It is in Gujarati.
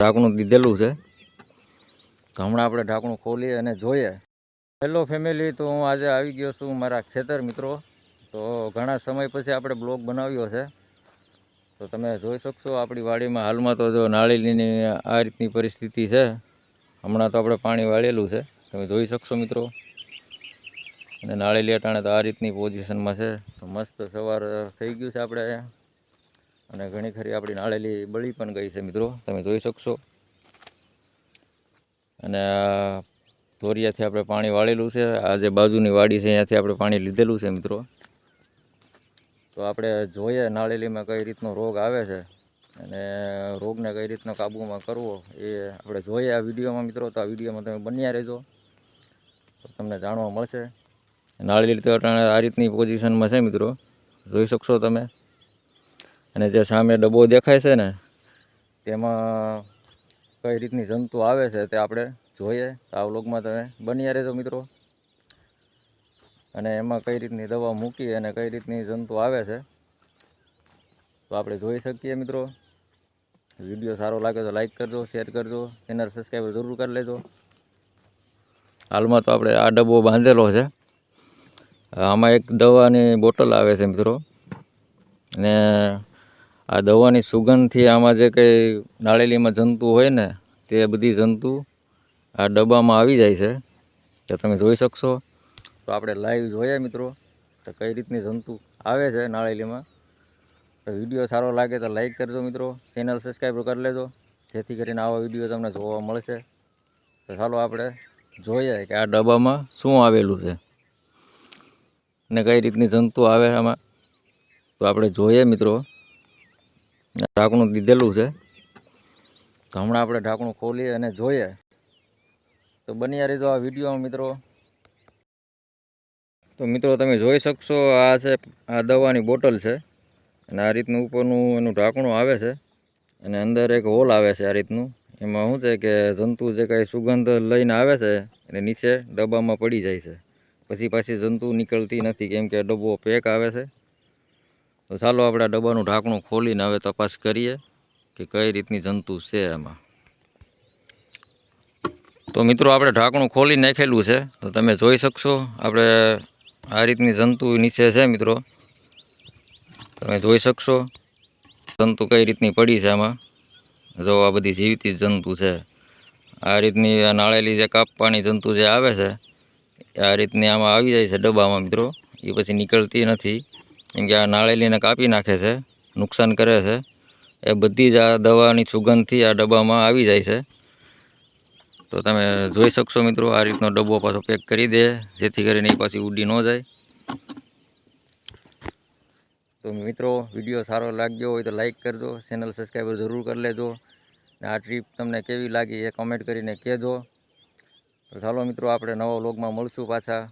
ઢાંકણું દીધેલું છે તો હમણાં આપણે ઢાંકણું ખોલીએ અને જોઈએ. હેલો ફેમિલી, તો હું આજે આવી ગયો છું મારા ખેતર મિત્રો. તો ઘણા સમય પછી આપણે બ્લોગ બનાવ્યો છે. તો તમે જોઈ શકશો આપણી વાડીમાં હાલમાં તો જો નાળિયેરની આ રીતની પરિસ્થિતિ છે. હમણાં તો આપણે પાણી વાળેલું છે, તમે જોઈ શકશો મિત્રો. અને નાળિયેરી અટાણે તો આ રીતની પોઝિશનમાં છે. તો મસ્ત સવાર થઈ ગયું છે આપણે અહીંયા. અને ઘણી ખરી આપણી નાળિયેરી બળી પણ ગઈ છે મિત્રો, તમે જોઈ શકશો. અને ધોરિયાથી આપણે પાણી વાળેલું છે. આ જે બાજુની વાડી છે અહીંયાથી આપણે પાણી લીધેલું છે મિત્રો. તો આપણે જોઈએ નાળિયેરીમાં કઈ રીતનો રોગ આવે છે અને રોગને કઈ રીતનો કાબૂમાં કરવો એ આપણે જોઈએ આ વિડીયોમાં મિત્રો. તો આ વિડીયોમાં તમે બન્યા રહેજો તો તમને જાણવા મળશે. નાળિયેરી તો આ રીતની પોઝિશનમાં છે મિત્રો, જોઈ શકશો તમે. અને જે સામે ડબ્બો દેખાય છે ને તેમાં કઈ રીતની જંતુ આવે છે તે આપણે જોઈએ. આ વ્લોગમાં તમે બન્યા રહેજો મિત્રો. અને એમાં કઈ રીતની દવા મૂકી અને કઈ રીતની જંતુ આવે છે તો આપણે જોઈ શકીએ મિત્રો. વિડીયો સારો લાગે તો લાઈક કરજો, શેર કરજો, ચેનલ સબસ્ક્રાઈબર જરૂર કરી લેજો. હાલમાં તો આપણે આ ડબ્બો બાંધેલો છે. આમાં એક દવાની બોટલ આવે છે મિત્રો. અને આ દવાની સુગંધથી આમાં જે કંઈ નાળિયેરીમાં જંતુ હોય ને તે બધી જંતુ આ ડબ્બામાં આવી જાય છે. તો તમે જોઈ શકશો. તો આપણે લાઈવ જોઈએ મિત્રો તો કઈ રીતની જંતુ આવે છે નાળિયેરીમાં. તો વિડીયો સારો લાગે તો લાઈક કરજો મિત્રો, ચેનલ સબસ્ક્રાઈબ કરી લેજો જેથી કરીને આવા વિડીયો તમને જોવા મળશે. તો ચાલો આપણે જોઈએ કે આ ડબ્બામાં શું આવેલું છે ને કઈ રીતની જંતુ આવે આમાં. તો આપણે જોઈએ મિત્રો. ઢાંકણું દીધેલું છે તો હમણાં આપણે ઢાંકણું ખોલીએ અને જોઈએ. તો બન્યા રહેજો આ વિડીયોમાં મિત્રો. તો મિત્રો તમે જોઈ શકશો આ છે આ દવાની બોટલ છે. અને આ રીતનું ઉપરનું એનું ઢાંકણું આવે છે અને અંદર એક હોલ આવે છે આ રીતનું. એમાં શું છે કે જંતુ જે કાંઈ સુગંધ લઈને આવે છે એને નીચે ડબ્બામાં પડી જાય છે. પછી પાછી જંતુ નીકળતી નથી કેમ કે ડબ્બો પેક આવે છે. તો ચાલો આપણે આ ડબ્બાનું ઢાંકણું ખોલીને હવે તપાસ કરીએ કે કઈ રીતની જંતુ છે એમાં. તો મિત્રો આપણે ઢાંકણું ખોલી નાખેલું છે તો તમે જોઈ શકશો. આપણે આ રીતની જંતુ નીચે છે મિત્રો, તમે જોઈ શકશો. જંતુ કઈ રીતની પડી છે આમાં. જો આ બધી જીવતી જંતુ છે. આ રીતની આ નાળિયેરી જે કાપવાની જંતુ જે આવે છે આ રીતની આમાં આવી જાય છે ડબ્બામાં મિત્રો. એ પછી નીકળતી નથી કેમ કે આ નાળિયેરીને કાપી નાખે છે, નુકસાન કરે છે. એ બધી જ આ દવાની સુગંધથી આ ડબ્બામાં આવી જાય છે. તો તમે જોઈ શકશો મિત્રો. આ રીતનો ડબ્બો પાછો પેક કરી દે જેથી કરીને એ પાછી ઉડી ન જાય. તો મિત્રો વિડીયો સારો લાગ્યો હોય તો લાઈક કરજો, ચેનલ સબસ્ક્રાઈબર જરૂર કરી લેજો. ને આ ટ્રીપ તમને કેવી લાગી એ કમેન્ટ કરીને કહેજો. તો ચાલો મિત્રો આપણે નવા વ્લોગમાં મળશું પાછા.